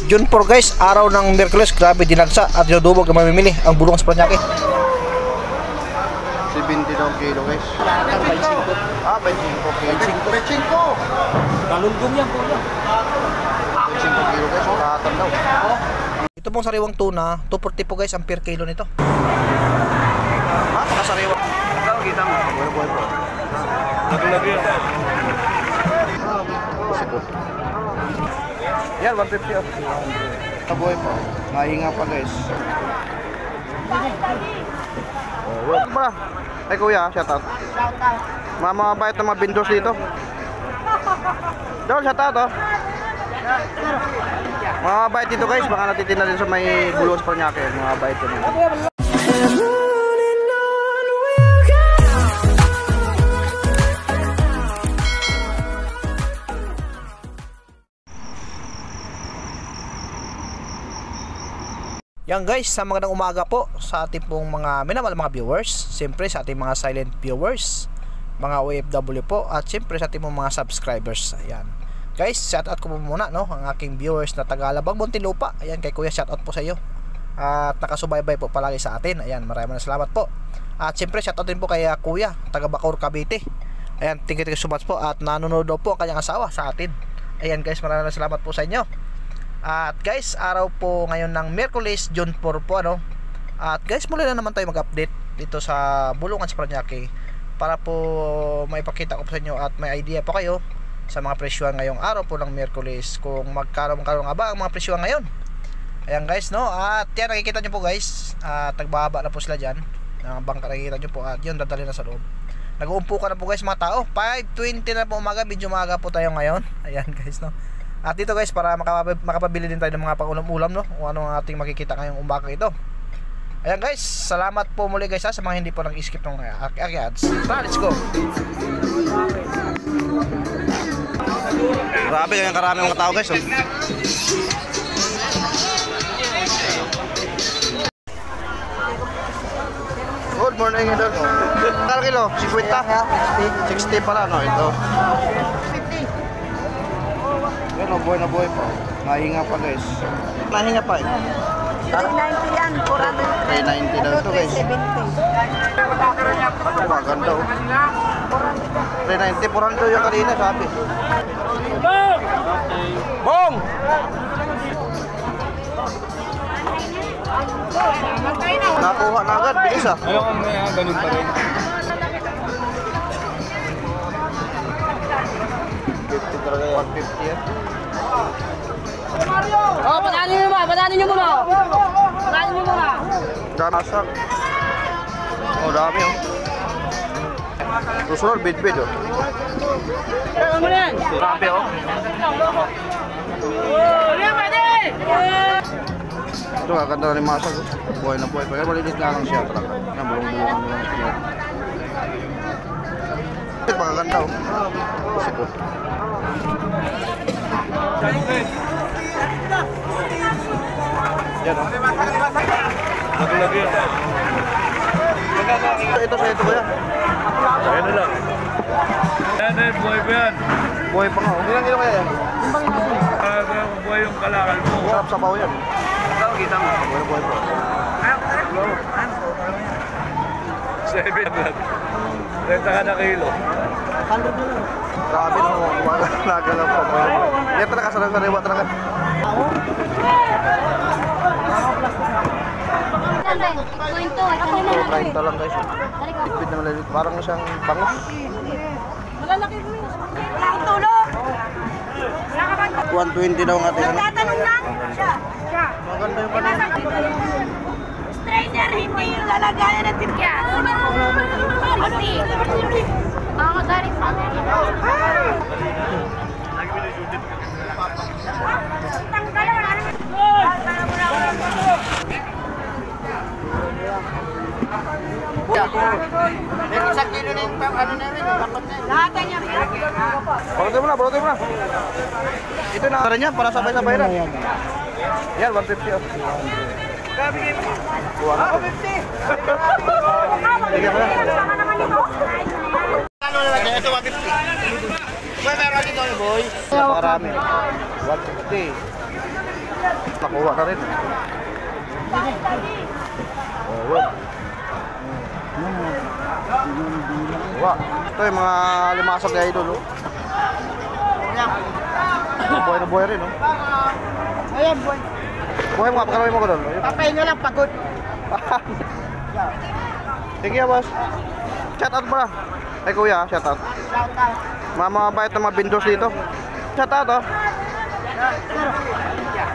June 4 guys, araw ng Miyerkules, grabe dinagsa at dinudubog na mamimili ang bulungan sa Paranaque. 70 daw kilo guys. 25 kilo. 25. Galunggong yan po yan. 25 kilo guys, kalahatan daw. Ito pong sariwang tuna, 240 po guys ang per kilo nito. Pakasariwang. Ikaw, kita mo. Buhay po. Lagi-lagi yan. Yan, 150 off. Kabuhay po. Mahinga pa guys. Wag ba? Ay kuya, shout out. Mga mabait na mga vendors dito. Dol, shout out oh. Mga mabait dito guys, baka natitinda din sa may bulungan sa Paranaque. Mga mabait din. Yan guys, sa magandang umaga po sa ating pong mga minamahal mga viewers, siyempre sa ating mga silent viewers, mga OFW po, at siyempre sa ating mga subscribers. Ayan guys, shout out ko po muna no, ang aking viewers na taga Alabang, Muntinlupa. Ayan kay kuya, shout out po sa iyo at nakasubaybay po palagi sa atin. Ayan, maraming salamat po. At siyempre shout out din po kay kuya taga Bacoor, Cavite. Ayan, thank you so much po, at nanonood po ang kanyang asawa sa atin. Ayan guys, maraming salamat po sa inyo. At guys, araw po ngayon ng Miyerkules, June 4 po ano. At guys, muli na naman tayo mag-update dito sa bulungan sa Paranaque para po maipakita ko po sa inyo at may idea po kayo sa mga presyuhan ngayong araw po ng Miyerkules, kung magkaroon nga ba ang mga presyuhan ngayon. Ayan guys no, at yan nakikita nyo po guys, tagbaba na po sila dyan, bangka nakikita nyo po, at yun dadali na sa loob. Nag-uumpukan na po guys mga tao, 5:20 na po umaga, medyo maaga po tayo ngayon. Ayan guys no. At dito guys, para makapabili din tayo ng mga pang-ulam-ulam no, kung ano ang ating makikita ngayong umaga ito. Ayan guys, salamat po muli guys sa mga hindi po nag-skip ng ads. Tara, let's go. Grabe yung karami mga tao guys oh. Good morning idol. Kala kilo, 50? 60 pala no ito. Yan o, buhay na buhay po. Mahinga pa guys. Mahinga pa eh. 390 yan, 390 daw ito guys. 470. Maganda o. 390, 400 yung kanina sabi. Bong! Nakuha na agad, bilis ah. Ayaw kang may ganun pa rin. 50 talaga yan. 150 yan. Oh, pananin nyo muna, pananin nyo muna. Pananin nyo muna. Danasak. Oh, dami oh. Susunod, bid-bid oh. Ano mo yan? Grabe oh. Ito kakanta na ni Masag oh. Buhay na buhay. Pagka malinis na lang siya talaga. Bulong-bulungan na lang siya. Ito kakanta oh. Kasi ko. Yan oh. Lagi-lagi yan. Ito sa ito ba yan? Ayan na lang. Yan, buhay pa yan. Buhay pa nga oh. Ilang kilo kaya yan? Buhay yung kalakal mo. Sarap sa baw yan. Ikaw, kita mo. Buhay na buhay pa. 700. Renta ka na kilo. Grabe no. Nagalaw pa. Yan talaga sa sariwa talaga. Kain lang guys. Tipid na malalit. Parang siyang bangus. Malalaki mo yun. Wala akong tulog. 120 daw ang ating ano. Tatanong lang. Siya. Maganda yung panahon. Stranger, hindi yung lalagayan ng tipya. Kasi, mga galing sa akin. Isang kilo na yung ano namin. Lahat niya. Balutin mo na, balutin mo na. Ito na rin yan, para sabay-sabay na. Yan, 150 off. Buwan ako. 150. Bigyan ko na. Ano na lang, ito 150. Boy, meron dito boy. Marami. 150. Kuha na rin. Oh, kuha. Ito yung mga limasag na idol. Oh. Buhay na buhay rin. Oh. Ayan, boy. Buhay mo nga, pagkalawin mo ko doon. Papahinga lang, pagod. Sige, boss. Shout out ba? Ay kuya, shout out. Shout out. Mga mabait na mga vendors dito. Shout out, oh.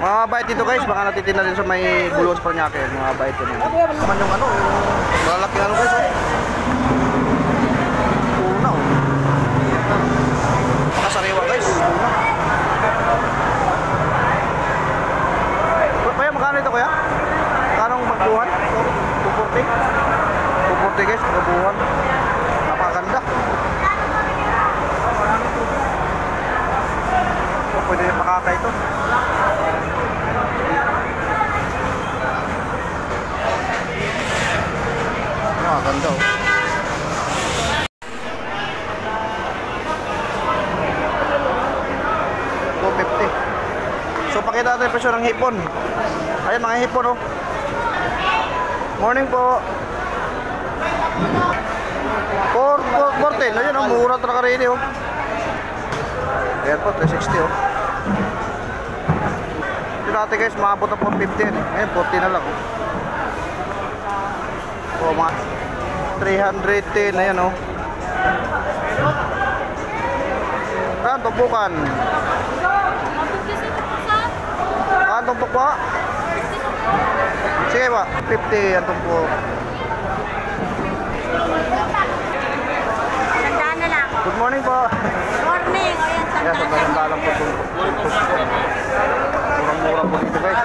Mga mabait dito guys, baka natitinda din sa may Bulos Paranaque. Mga mabait din. Naman yung ano, yung malalaki ano guys, oh. Una, oh. Makasariwa guys. Kuya, magkano ito kuya? Magkano ang magbuhan? 240? 240 guys, magbuhan. Napakaganda. Pwede rin makaka ito. Ganda oh. $250. So pakita natin yung presyo ng hipon. Ayan mga hipon oh. Morning po. 414. Ayun oh, mura talaga rin oh. Ayan po, 360 oh. Ito natin guys, maabot na 450 yan eh. Ngayon, 40 na lang oh. O mga 310 na yan oh. Kanto bukan. Kanto po pa. Sige ba, 50 ang tumpo. Sandaan na lang. Good morning po. Morning. Ayan, Yes, sandaan ang na lang. dalang po tumpo. Murang-mura po dito guys.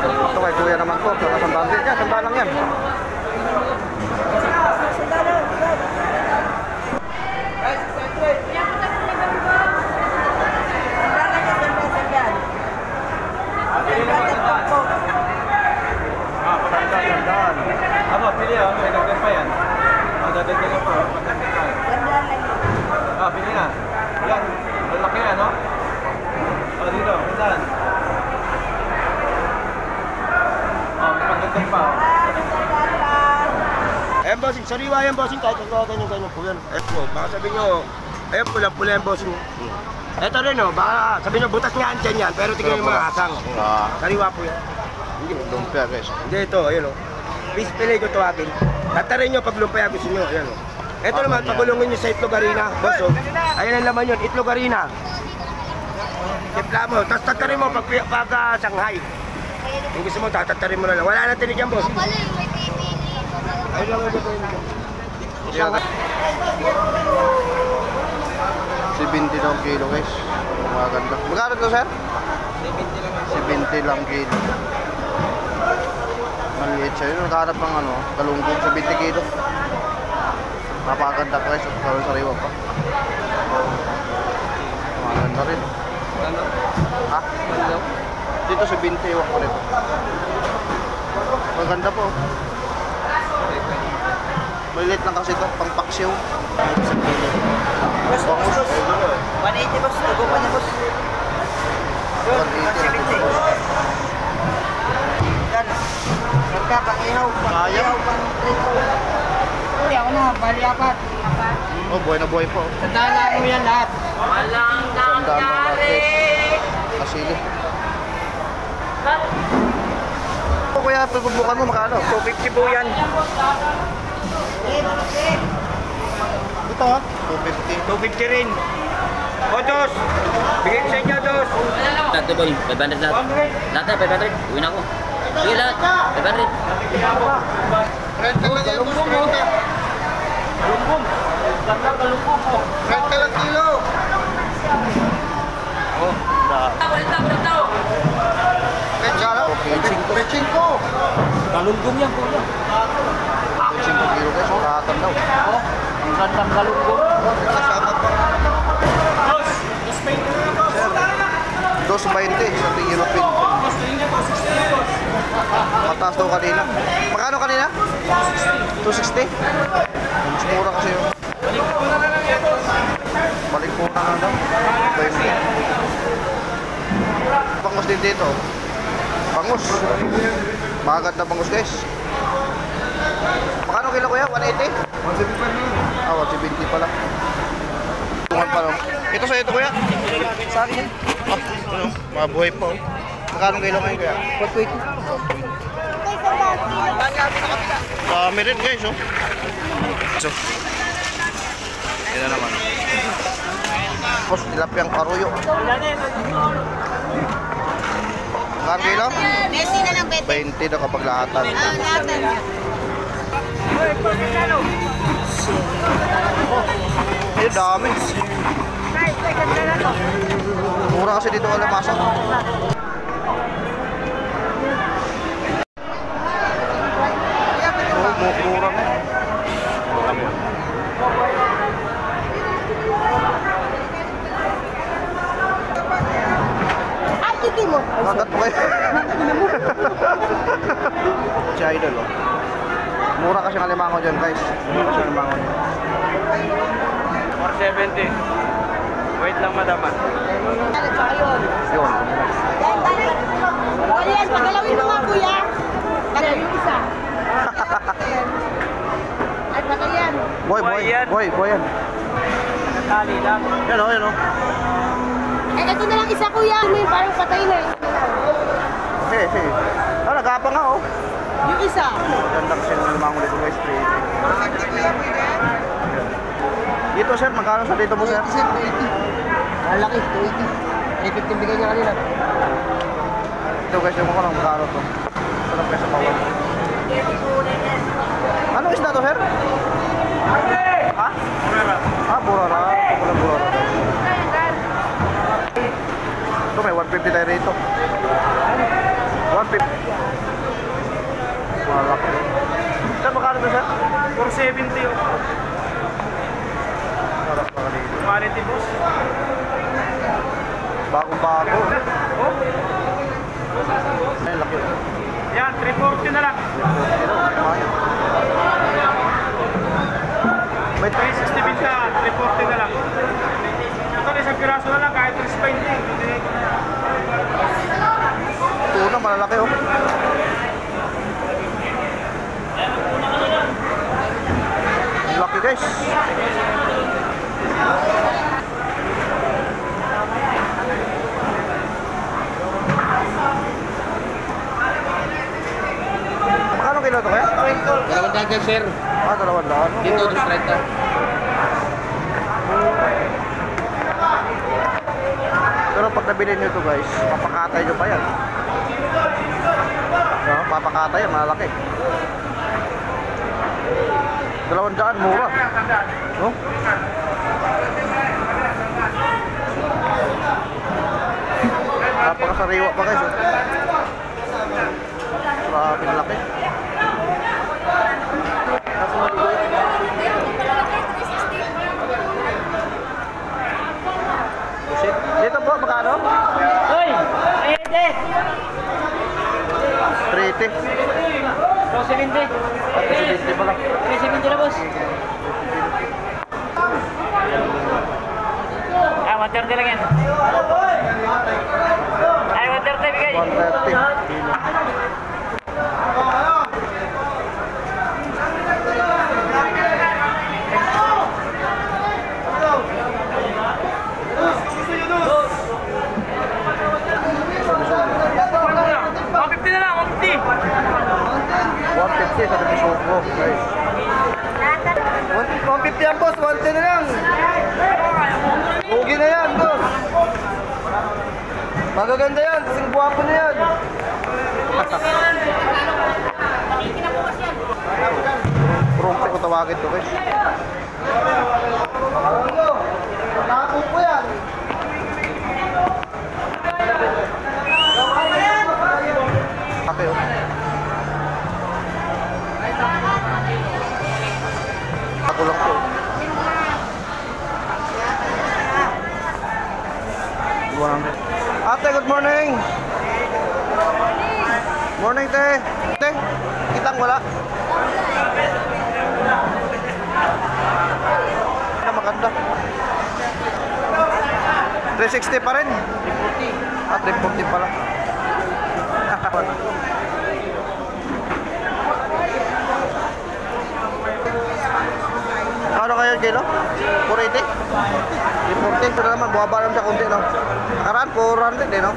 Ito kay kuya naman po, sandaan din yan, sandaan lang yan. Sandaan. Ako, pili ah. May dagdag pa yan. Dagdag pa. Pili na. Yan. Malaki yan, no? Dito. Saan? May pagdagdag pa. Ayan, bossing. Sariwa yan, bossing. Kahit ganyan-ganyan po yan. Ayan po. Baka sabihin nyo, ayan pula-pula yan, bossing. Ito rin, oh. Baka sabihin nyo, butas nga andyan yan. Pero tingnan yung mga asang. Sariwa po yan. Lumpia guys. Hindi, ito. Ayan, oh. Fish fillet ko tawagin. Tatarin nyo pag lumpaya gusto nyo. Ayan, oh. Ito naman, pagulungin nyo sa itlog harina. Boss, oh. Ayan ang laman yun. Itlog harina. Tipla mo. Tapos tatarin mo pag Shanghai. Kung gusto mo, tatarin mo na lang. Wala na tinig yan, boss. Ayun lang ito. Shanghai. 70 lang kilo guys. Maganda. Magkano ito sir? 70 lang kilo. Maliit siya yun. Naghanap ng ano, galunggong 70 kilo. Napakaganda guys. At sariwa pa. Maganda rin. Ha? Dito 70 iwak ko rin. Maganda po. Maliit lang kasi ito. Pang paksiw. Boss, 180, boss. Tugo pa niya, boss. 180. Yan. Pagka pang-ihaw. Pang-ihaw, pang-trito. Hindi ako na. Bali apat. Oh, buhay na buhay po. Tandaan mo yan lahat. Walang nangyari. Kasili. O kuya, pagbubukan mo makano? 250 po yan. Ito ha? 250. 250 rin. O, dos. Bigay ko sa inyo, dos. Lahat to boy, 500 lahat. Lahat na, 500. Uwi na ako. Sige lahat, 500. Renta lang yan, boss. Renta. Kalumpong. Ganda kalumpong po. Renta lang kilo. Oh, Balita. Renta lang. Peching ko. Kalumpong yan po. 5 kilo guys, kalahatan daw. Ang gandang kalumpong. Kasama pa. Boss, 2.20 sa tingin pin. Mataas daw kanina. Magkano kanina? 260. Mas mura kasi yun. Balik po na daw. 20. bangus din dito. Bangus. Maganda bangus guys. Magkano kilo kuya? 180? 175 na. 170 pala. Tungan pa lang. Ito sa ito kuya? Sa akin yan. Ano? Mabuhay po. Magkano kilo ngayon kuya? 120. Dami rin guys oh. So, yan na naman. Tapos tilapyang paruyo. Magkano kilo? 20 na lang, 20 na kapag lahatan. lahatan. Ay, dami. Mura kasi dito wala masok. Mura na. Ay, titi mo. Kagat mo kayo. Si Idol oh. Mura kasi ang alimango dyan guys. Mura kasi ang alimango dyan. 470. Wait lang, madama. Yun. O yan, pagalawin mo nga kuya. Tagal yung isa. Ay, patay yan. Boy yan. Tali lang. Yan oh, yan oh. Eh, ito na lang isa kuya. May parang patay na. Sige. Ah, nagapang nga oh. Yung isa. Ganda kasi ng alimango dito guys. Dito sir, magkano sa dito mo sir? 280. Malaki, 280. 350 bigay niya kanina. Ito guys, yung mga magkano to. Sarap guys sa bawal. Anong isda to sir? Ha? Burara. Burara. Ito may 150 tayo rito. 150. Malaki. Sir, magkano to sir? 470 yun. Sarap pa kanito. Quality boss. Bagong-bago. Ay, laki. Yan, 340 na lang. May 360 binta, 340 na lang. Ito, isang piraso na lang, kahit 320. tuna, malalaki oh. Laki guys. Magkano kilo to kaya? 200 sir. Ah, 200. Dito, 30. Pero pag nabili nyo ito guys, papakatay nyo pa yan. No, papakatay yan, malaki. 200, mura. No? Napakasariwa pa guys. Oh. Grabe na laki. Dito po, magkano? Hoy! 380! 380. 270! At 270 pa lang. 370 na boss. Ah, 130 lang yan. Ay, 130 bigay. 130. na lang, 150. 150 sa Bisugo, guys. 150 yan, boss. 110 na lang. Ugi na yan, boss. Magaganda yan. Kasing buwapo na yan. Rumpe ko tawagin to, guys. Nakakot ko yan. Okay, oh. Ako lang to. Ate, good morning. Morning, te. Te, kitang wala. Ano maganda? 360 pa rin. 340. Ah, 340 pala. Ano kaya yung kilo? 480? 480 pero naman, buwaba naman siya kunti, no? Nakaraan, 400 eh, no?